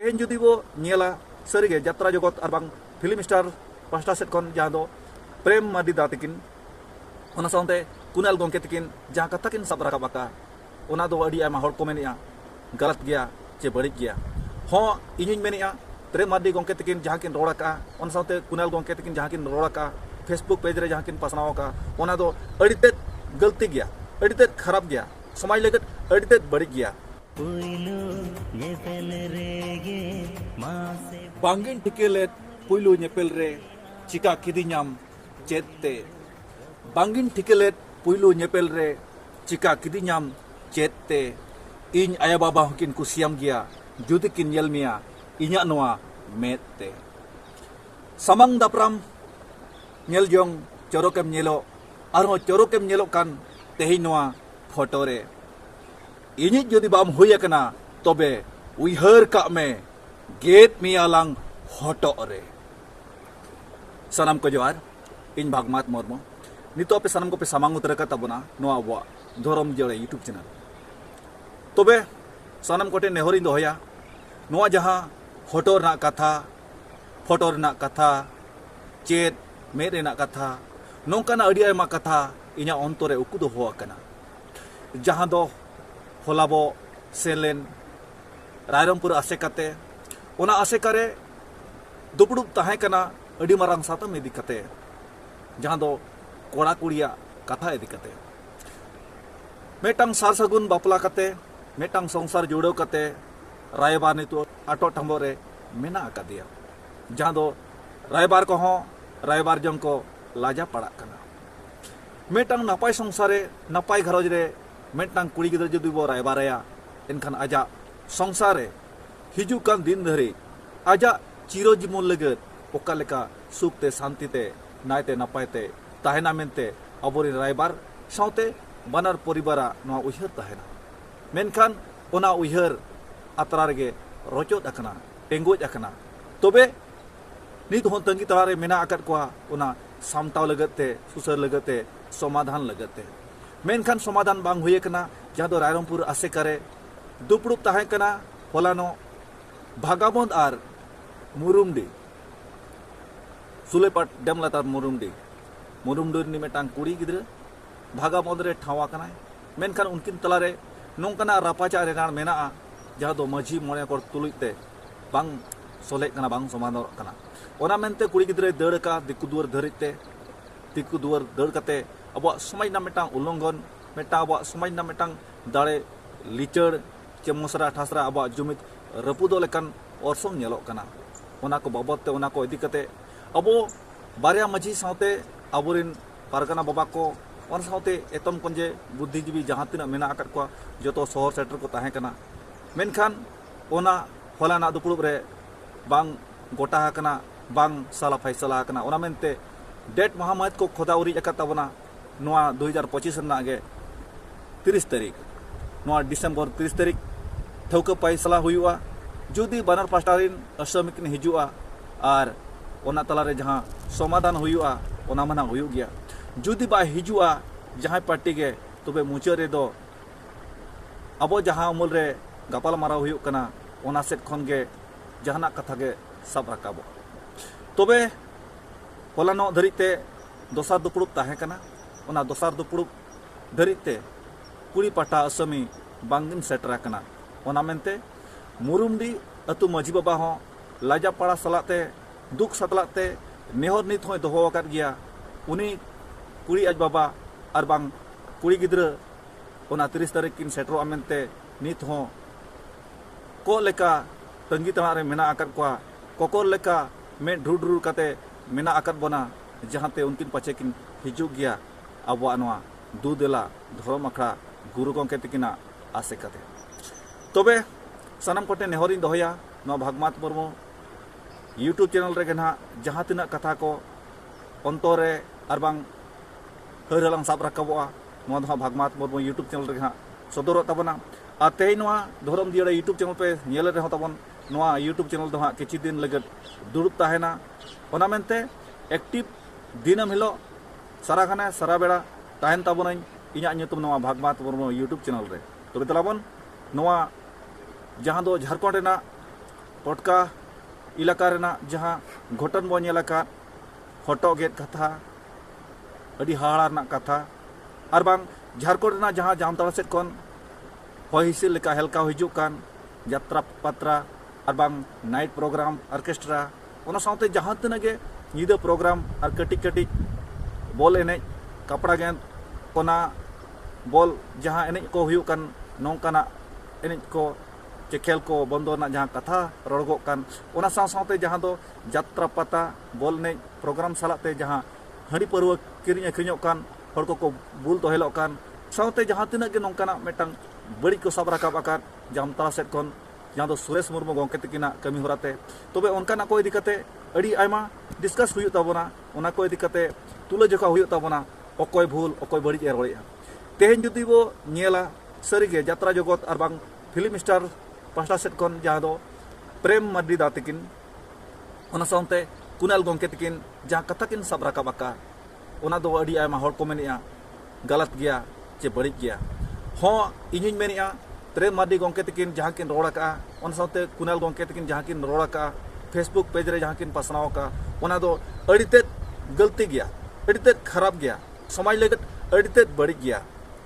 ᱛᱮᱦᱮᱧ ᱡᱩᱫᱤ ᱵᱚ ᱧᱮᱞᱟ ᱥᱟᱹᱨᱤᱜᱮ ᱡᱟᱛᱨᱟ ᱡᱚᱜᱚᱛ ᱟᱨ ᱵᱟᱝ ᱯᱷᱤल्म स्टार पास्टा सेट खन जहाँ दो प्रेम मार्डी दा तकिन ओना साउंते कुनाल गोंके तकिन जहाँ कथा किन सब राकाब आका ओना दो अड़ी आयमा हर को मेनिया गलत गया चे बड़िक गया हों इनिन मेनिया प्रेम मार्डी गोंके तकिन जहाँ किन रोड़ा का ओना साउंते कुनाल गोंके तकिन जहाँ किन रोड़ा का फेसबुक पेज रे जहाँ किन पासनाव का ओना दो अड़ी तेत गलती गया अड़ी तेत खराब गया समाज लगत अड़ी तेत बड़िक गया बांगिन टिकेलेट पुइलू नेपेल रे चिका किदिኛম चेते बांगिन टिकेलेट पुइलू नेपेल रे चिका किदिኛম चेते इन आया बाबा हकिन कुसियाम गया जुदी किन नेल मिया इन्या नोआ मेते समंग दापराम नेल जोंग चोरोकेम नेलो आरो चोरोकेम नेलो कान तेहि नोआ फोटो रे इनिज जुदी बाम हुई कना तबे उइहर का में गेट मियालांग हटो रे सनम को जोहार इन भागमात मुर्मू नितो पे सनम को पे सामांग उतर का तबना नो आबो धरम जड़े यूट्यूब चैनल तबे सनम कोटे नेहरिन दोहया नो जहां फोटो रना कथा चेत मेद रेना कथा नोंकाना अड़ी आयमा कथा इना अंतरे उकु दो हो कना जहां दो होलाबो सेलेन रायरमपुर आसेकाते ओना आसेकारे दुपड़ुब ताहे कना अड़ी मारांग सातम इदी कते जहां दो कोड़ा कुड़िया कथा इदी कते मेटांग सार सगुन बापला कते मेटांग संसार जोड़ो कते रायबार नितो आटो ठंबो रे मेना आकादिया जहां दो रायबार को हो रायबार जंग को लाजा पड़ा कना मेटांग नापाय संसारे नापाय घरज रे मेटांग कुड़ी गिदर जुदी बो रायबारया एनखान आजा संसारे हिजुकान दिन धरी आजा चिरो जीवन लगत ओकालेका सुखते शांतिते नायते नापायते ताहेना मेनते अबोरी रायबार साउते बानार परिवारा नोआ उइहर ताहेना मेनखान ओना उइहर आत्रा रेगे रचोत आकना टेंगोज आकना तबे नित हों तंगी तलारे मेना आकत कोआ ओना सामटाव लगते सुसर लगते समाधान लगते मेनखान समाधान बांग हुए कना जहाँ दो रायरमपुर आसे करे दुपड़ुब ताहे कना होलानो भागाबंद आर मुरुमडी सुलेपाट डेम लातार मुरुमडी नि मेटांग कुड़ी गिद्र भागाबंद रे ठावा कनाय मेनखान उनकिन तलारे नोंकाना रापाचा रेनार मेना जहाँ दो माझी मोने को तुलुते बांग सोले कना बांग समाधान कना ओना मेनते कुड़ी गिद्रे दड़ का दिक्कु दुआर दड़ कते अब समाज ना मेटांग उल्लंघन मेटांग अब समाज ना मेटांग दाड़े लिचड़ चे मसरा ठासरा अब Jumit रपुदो लेकान orsong nyelok kana ona ko babot te ona ko idi kate abo barya maji saute aburin pargana baba ko on saute etom konje buddhijibi jahan tina mena akat ko joto sohor setter ko tahe kana menkhan ona holana dupulub re bang gota kana bang sala faisala kana ona mente date mahamayat ko khoda uri akat tabona noa 2025 na ge 30 tarik noa December 30 tarik thauka faisala huyua जुदी बानर पास्टारिन असमिकिन हिजुआ are ओना तलारे जहां समाधान हुयुआ ओना मना हुयु गया जुदी बा हिजुआ जहां party के तबे मुचा रे दो अब जहां अमूल रे गापाल मारा हुयु कना ओना सेट खन गे जहाना कथा गे सब राकाबो तबे होलानो धरिते दोसार दुपड़ुब ताहे कना ओना दोसार दुपड़ुब धरिते कुड़ी पाटा असमी बांगिन सेटरा कना ओना मेनते मुरुमडी अतु माझी बाबा हो लाजा पड़ा सलाते दुख सतलाते नेहर नित हो दोहो आकात गया उनी कुड़ी आज बाबा और बांग कुड़ी गिद्र ओना 30 तारीख किन सेटरो अमेनते नित हो को लेका तंगी तला रे मेना आकात कोआ कोकोर लेका में ढुर काते मेना आकात बना जहांते उनकिन पाचे किन हिजु गया अब नोआ दुदेला धर्म अखड़ा गुरु गंके तकिना आसे काते तबे सनम कोटे नेहरिन दोहया नो भागमात मुर्मू यूट्यूब चैनल रे ना जहां तना कथा को अंतरे आर बांग हरलांग साब राकाबोआ नो दो भागमात मुर्मू यूट्यूब चैनल रे ना सदरो तबना आते नोआ धरम दियड़ा यूट्यूब चैनल पे नेल रे हो तबन नोआ यूट्यूब चैनल दो हा किछि दिन लगत दुरुब ताहेना ओना मेनते एक्टिव दिनम हिलो सारा खाना सारा बेड़ा ताहेन तबन इना nyutum नोआ भागमात मुर्मू यूट्यूब चैनल रे तबे तलाबन नोआ जहां दो झारखंड रेना पटका इलाका रेना जहाँ घटन बो नेलाका हटो गेट कथा अड़ी हाड़ा कथा और बांग झारखंड रेना जहाँ जामताड़ा सेट खन हय हिसिद लेका हेलका हिजुग कान यात्रा पात्रा और बांग नाइट प्रोग्राम ऑर्केस्ट्रा ओना साथे जहाँ तना गे निदा प्रोग्राम और कटिक कटिक बॉल एनेज कपड़ा गेंद कोना बॉल जहाँ एनेज को हुयुग कान नौकाना एनेज को चे खेल को बंदो ना जहाँ कथा रड़गो कान ओना साथे जहाँ दो यात्रा पाता बॉल एनेज प्रोग्राम सालाते जहाँ हड़ी परवा किरिंग अखरिñो कान हर को बुल तोहेलो कान साथे जहाँ तना गे नौकाना मेटांग बड़ी को सब राकाब आकार जामताड़ा सेट खन जहाँ दो सुरेश मुर्मू गंके तकिना कमी होराते तबे उनकाना को इदी कते अड़ी आयमा डिस्कस हुयुग ताबोना ओना को इदी कते तुलाजोखा हुयुग ताबोना अकय भूल अकय बड़ी ए रड़ेया तेहेन जुदी बो नेला सारिगे यात्रा जगत और बांग फिल्म स्टार पास्टा सेट खन जहाँ दो प्रेम मार्डी दा तकिन ओना साथे कुणाल गंके तकिन जहाँ कथा किन सब राकाब आकार ओना दो अड़ी आयमा हर को मेनिया गलत गया चे बड़ी गया हाँ इᱧ मेनिया प्रेम मार्डी गंके तकिन जहाँ किन रोड़ा का ओना साथे कुणाल गंके तकिन जहाँ किन रोड़ा का फेसबुक पेज रे जहाँ किन पासनाव का ओना दो अड़ीते गलती गया अड़ीते खराब गया समाज लगत अड़ीते बड़ी गया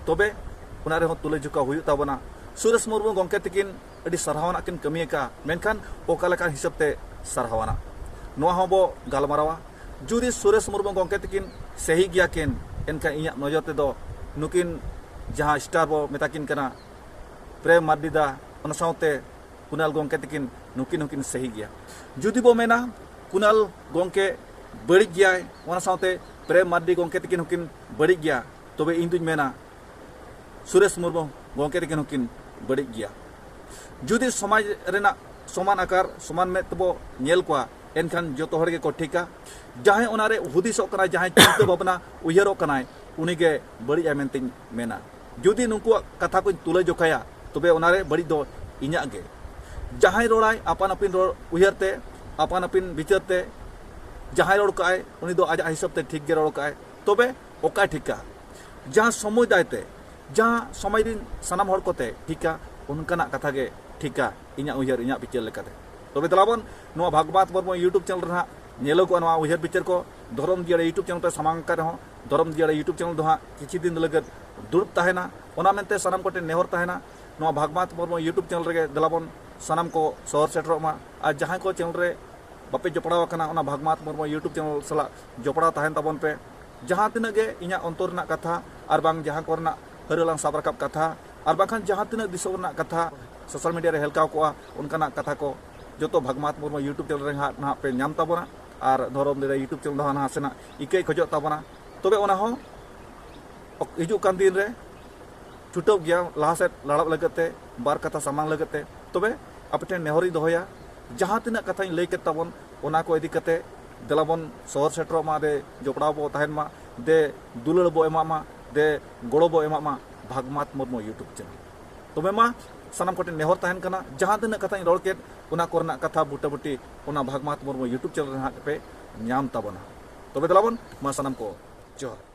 तबे ओना रे तुलाजोखा हुयुग ताबोना सुरेश मुर्मू गंके तकिन अड़ी सरहावना किन कमिया का मेनखान ओका लेका हिसाब ते सरहावना नोआ हबो गालमारावा जुदी सुरेश मुर्मू गंके तकिन सही गया किन एनका इया नजर ते दो नुकिन जहाँ स्टार बो मेताकिन कना प्रेम मार्डी दा ओना साथे कुणाल गंके तकिन नुकिन सही गया जुदी बो मेना कुणाल गंके बड़ी गया ओना साथे प्रेम मार्डी गंके तकिन हुकिन बड़ी गया तबे इन दुñ मेना सुरेश मुर्मू गंके तकिन हुकिन बड़ी गया जुदी समाज रेना समान आकार समान में तबो नेल कोआ एनखान जतो हर गे को ठिका जहाँ ओनारे हुदिसो कना जहाँ चिंता भावना उयहरो कनाय उनीगे बड़ी मेनतिन मेना जुदी नुकु कथा को तुलाजोखाया तबे ओनारे बड़ी दो इñा गे जहाँ रोड़ाय आपान आपिन रोड़ उयहरते आपान आपिन विचारते जहाँ रोड़ काय उनी दो आजा हिसाब ते ठीक गे रोड़ काय तबे ओका ठिका जहाँ समुदायते जहाँ समय दिन सनाम हर कोते ठिका उनकाना कथा गे ठिका इñा उयहर इñा विचार लेकाते तबे दलाबन नोआ भागवत मुर्मू यूट्यूब चैनल रहा नेलोगो नोआ उयहर विचार को धर्म दियाड़े यूट्यूब चैनल पे सामांग का रहो धर्म दियाड़े यूट्यूब चैनल दो हाँ किछि दिन लगत दुरुब ताहेना ओना मेनते सनाम कोटे नेहर ताहेना नोआ भागवत मुर्मू यूट्यूब चैनल रे दलाबन सनाम को सहर सेटरोमा और जहाँ को चैनल रे बापे जपड़ाव कना ओना भागवत मुर्मू यूट्यूब चैनल सला जपड़ा ताहेन ताबन पे जहाँ तिना गे इñा अंतर रना कथा और बांग जहाँ कोरना हरलांग साब राकाब कथा और बाखान जहाँ तिना दिसो रना कथा सोशल मीडिया रे हेलकाव कोआ उनकाना कथा को जो भागवत मुर्मू यूट्यूब चैनल रे ना पे नाम ताबोना और धर्म दे यूट्यूब चैनल दो ना सेना इके खोजो ताबोना तबे ओना हो हिजु कान दिन रे छुटो गया लहा सेट लड़ाब लगते बार कथा सामांग लगते तबे आपटे नेहरी दोहया जहाँ तिना कथा लई के ताबोन ओना को इदी कते दलाबन सहर सेटरो मा दे जपड़ा बो ताहेन मा दे दुलड़ बो एमा मा दे गोड़ो बो एमा मा भागवत मुर्मू यूट्यूब चैनल तबे मा सनाम कोटे नेहर ताहेन कना जहाँ तिना कथा रोड़ के ओना कोरना कथा बुटा बुटी ओना भागवत मुर्मू यूट्यूब चैनल पे नाम ताबोना तबे दलाबन मा सनाम को जोहार।